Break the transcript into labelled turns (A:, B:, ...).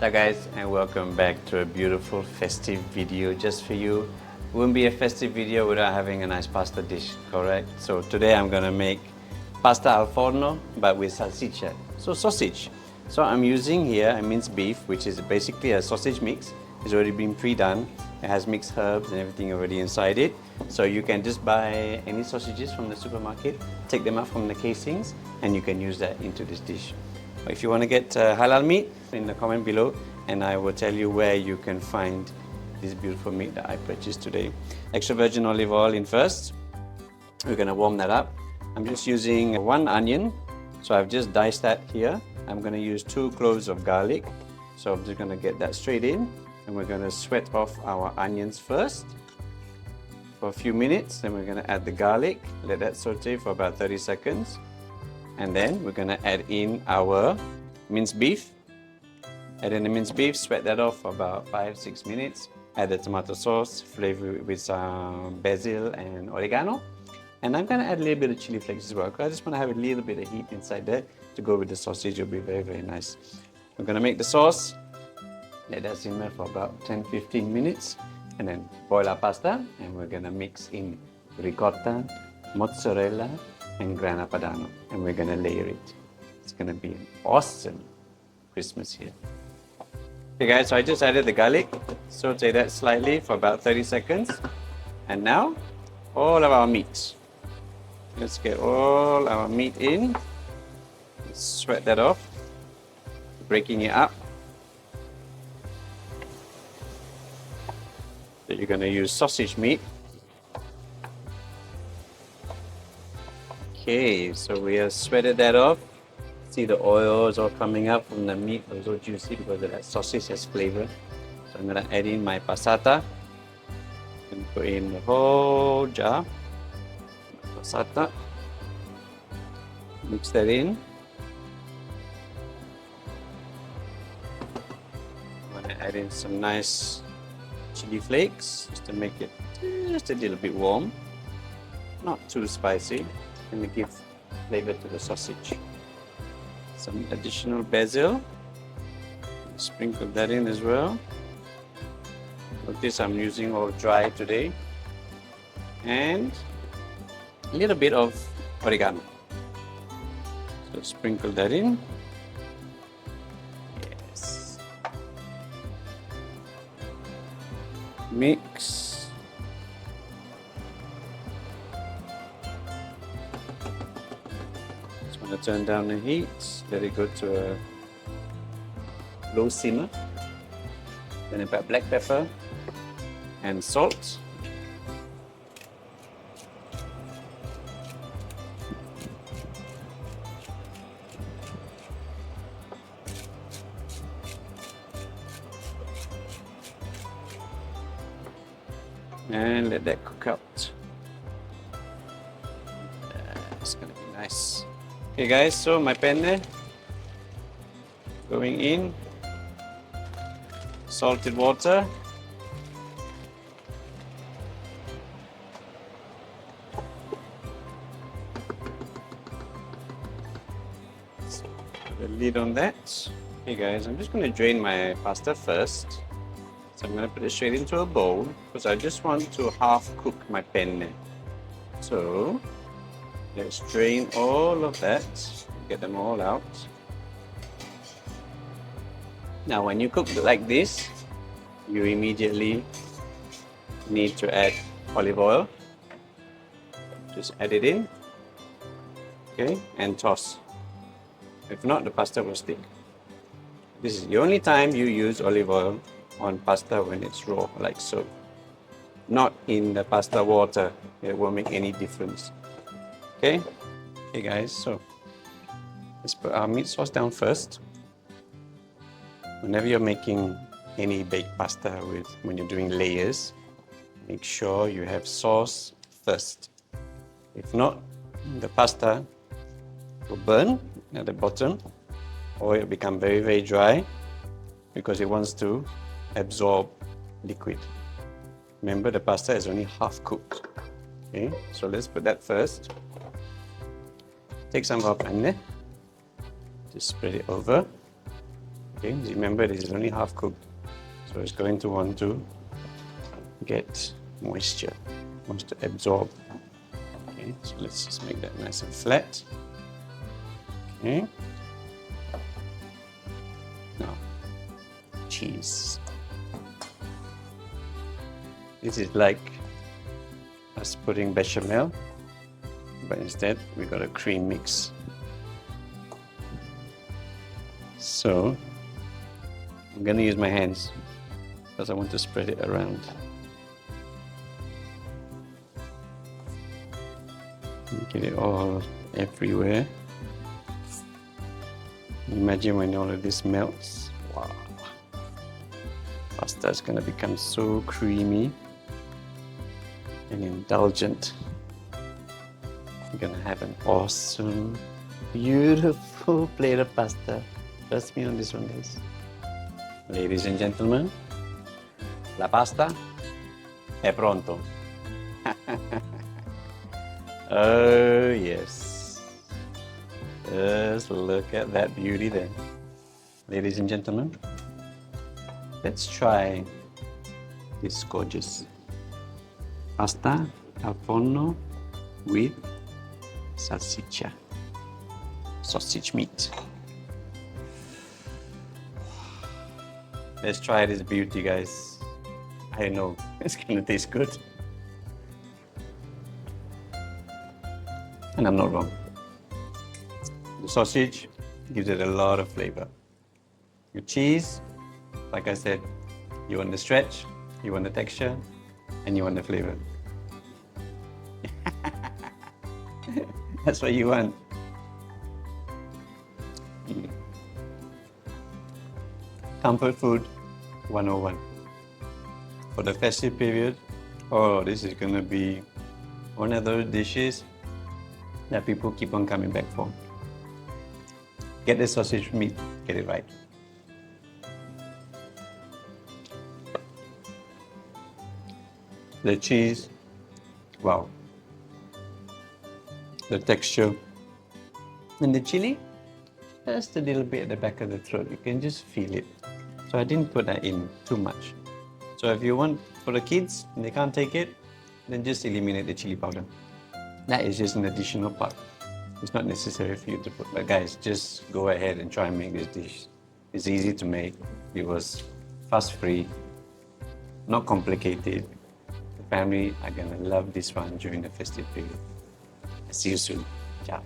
A: Hi guys, and welcome back to a beautiful festive video just for you. It wouldn't be a festive video without having a nice pasta dish, correct? So today I'm gonna make pasta al forno but with salsiccia, so sausage. So I'm using here a minced beef, which is basically a sausage mix. It's already been pre-done. It has mixed herbs and everything already inside it. So you can just buy any sausages from the supermarket, take them out from the casings, and you can use that into this dish. If you want to get halal meat, in the comment below, and I will tell you where you can find this beautiful meat that I purchased today. Extra virgin olive oil in first. We're going to warm that up. I'm just using one onion, so I've just diced that here. I'm going to use 2 cloves of garlic, so I'm just going to get that straight in, and we're going to sweat off our onions first for a few minutes. Then we're going to add the garlic, let that saute for about 30 seconds. And then we're going to add in our minced beef. Add in the minced beef, sweat that off for about 5-6 minutes. Add the tomato sauce, flavor it with some basil and oregano. And I'm going to add a little bit of chili flakes as well, because I just want to have a little bit of heat inside there to go with the sausage. It'll be very, very nice. We're going to make the sauce. Let that simmer for about 10-15 minutes. And then boil our pasta. And we're going to mix in ricotta, mozzarella, and grana padano, and we're gonna layer it. It's gonna be an awesome Christmas here. Okay guys, so I just added the garlic, saute that slightly for about 30 seconds, and now all of our meat. Let's get all our meat in. Let's sweat that off, breaking it up. So you're gonna use sausage meat. Okay, so we have sweated that off. See the oils all coming up from the meat, it was so juicy because of that sausage has flavor. So I'm gonna add in my passata and put in the whole jar. Passata. Mix that in. I'm gonna add in some nice chili flakes just to make it just a little bit warm, not too spicy. And give flavor to the sausage. Some additional basil. Sprinkle that in as well. Notice I'm using all dry today. And a little bit of oregano. So sprinkle that in. Yes. Mix. Turn down the heat, let it go to a low simmer. Then I put black pepper and salt. And let that cook out. It's gonna be nice. Okay guys, so my penne going in, salted water, put a lid on that. Okay guys, I'm just going to drain my pasta first. So I'm going to put it straight into a bowl because I just want to half cook my penne. So let's drain all of that, get them all out. Now when you cook like this, you immediately need to add olive oil. Just add it in, okay, and toss. If not, the pasta will stick. This is the only time you use olive oil on pasta when it's raw, like so. Not in the pasta water, it won't make any difference. Okay, guys, so let's put our meat sauce down first. Whenever you're making any baked pasta when you're doing layers, make sure you have sauce first. If not, the pasta will burn at the bottom or it'll become very, very dry because it wants to absorb liquid. Remember, the pasta is only half cooked. Okay, so let's put that first. Take some of our penne, just spread it over. Okay, remember this is only half cooked, so it's going to want to get moisture, wants to absorb. Okay, so let's just make that nice and flat. Okay. Now, cheese. This is like us putting bechamel, but instead we got a cream mix. So I'm gonna use my hands because I want to spread it around. Get it all everywhere. Imagine when all of this melts. Wow. Pasta is gonna become so creamy and indulgent. You're gonna have an awesome, beautiful plate of pasta. Trust me on this one, guys. Ladies and gentlemen, la pasta è pronto. Oh yes. Just look at that beauty there. Ladies and gentlemen, let's try this gorgeous pasta al forno with salsiccia, sausage meat. Let's try this beauty, guys. I know it's gonna taste good. And I'm not wrong. The sausage gives it a lot of flavor. Your cheese, like I said, you want the stretch, you want the texture, and you want the flavor. That's what you want. Comfort food 101. For the festive period, oh, this is gonna be one of those dishes that people keep on coming back for. Get the sausage meat, get it right. The cheese, wow. The texture. And the chili, just a little bit at the back of the throat. You can just feel it. So I didn't put that in too much. So if you want for the kids and they can't take it, then just eliminate the chili powder. That is just an additional part. It's not necessary for you to put. But guys, just go ahead and try and make this dish. It's easy to make. It was fuss-free, not complicated. The family are gonna love this one during the festive period. See you soon. Ciao.